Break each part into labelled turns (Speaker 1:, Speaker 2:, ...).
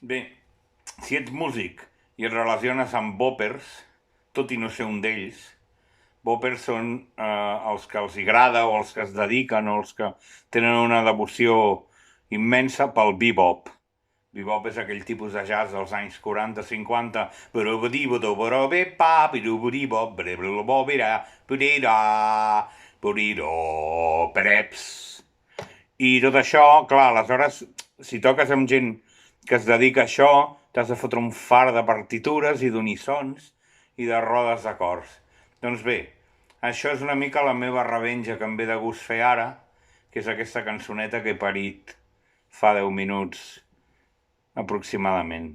Speaker 1: Bé, si ets músic i et relaciones amb bòpers, tot i no ser un d'ells, bòpers són els que els agrada o els que es dediquen o els que tenen una devoció immensa pel bebop. Bebop és aquell tipus de jazz dels anys 40-50, però badibo però be pa piruburibo breblobobira purira puriro preps. I tot això, clar, aleshores, si toques amb gent que es dedica a això, t'has de fotre un far de partitures i d'unissons i de rodes d'acords. Doncs bé, això és una mica la meva revenja que em ve de gust fer ara, que és aquesta cançoneta que he parit fa 10 minuts aproximadament.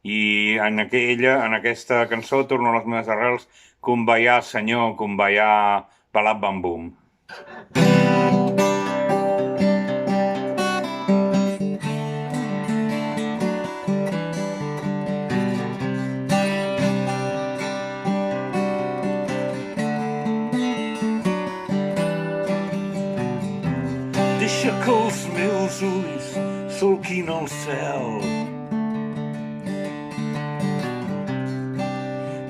Speaker 1: I en aquesta cançó torno a les meves arrels, Kumbaya, senyor, Kumbaya, Balab Bam Bum. Deixa que els meus ulls solquin el cel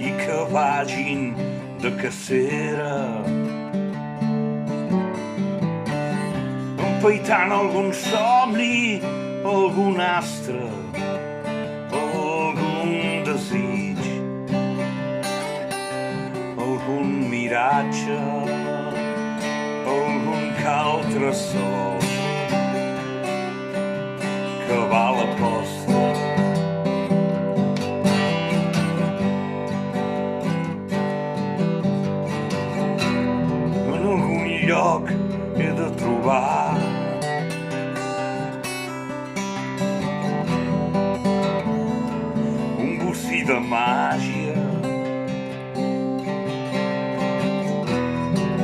Speaker 1: i que vagin de cacera empaitant algun somni, algun astre, algun desig, algun miratge, algun que altre sol que va a la posta. En algun lloc he de trobar un bocí de màgia,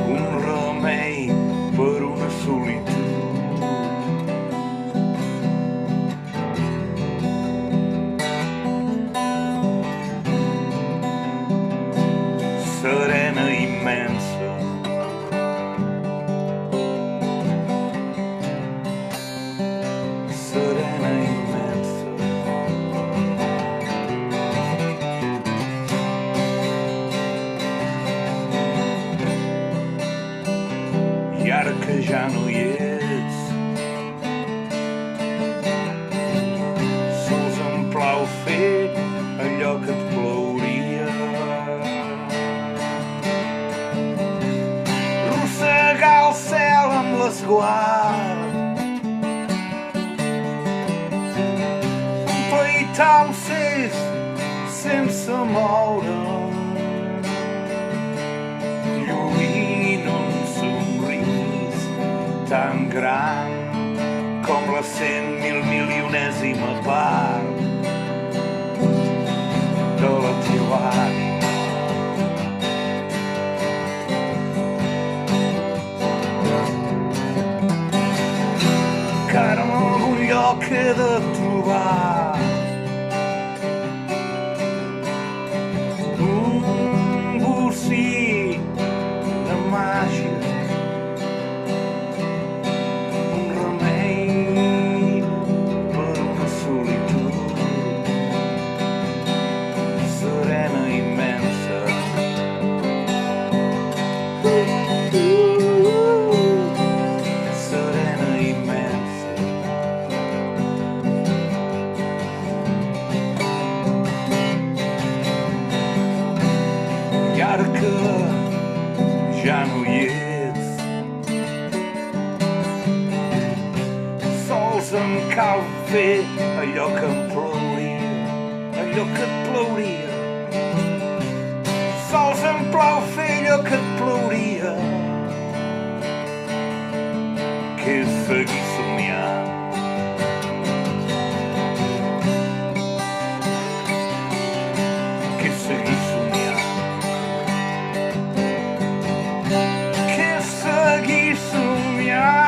Speaker 1: un remei per una solitud. Serena immensa, serena immensa. I ara que ja no hi ets, sols em plau fer allò que et plauria. Rossegar el cel amb l'esguard, empaitar un cest sense moure'm, lluint un somrís tan gran com la 100.000 milionèsima part de la teva ànima. Que ara en algun lloc he de trobar un bocí de màgia, un remei per una solitud serena i immensa. Serena i immensa. I ara que ja no hi ets, sols em cal fer allò que em plauria, allò que et plauria. Sols em plau fer allò que et plauria, que és seguir somiant. Que és seguir somiant. Que és seguir somiant.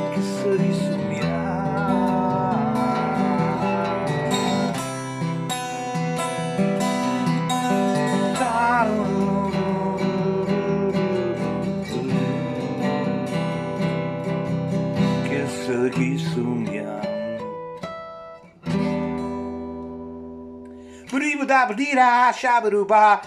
Speaker 1: Que és seguir somiant. seguir somiant. Bribadabadira, shabaduba,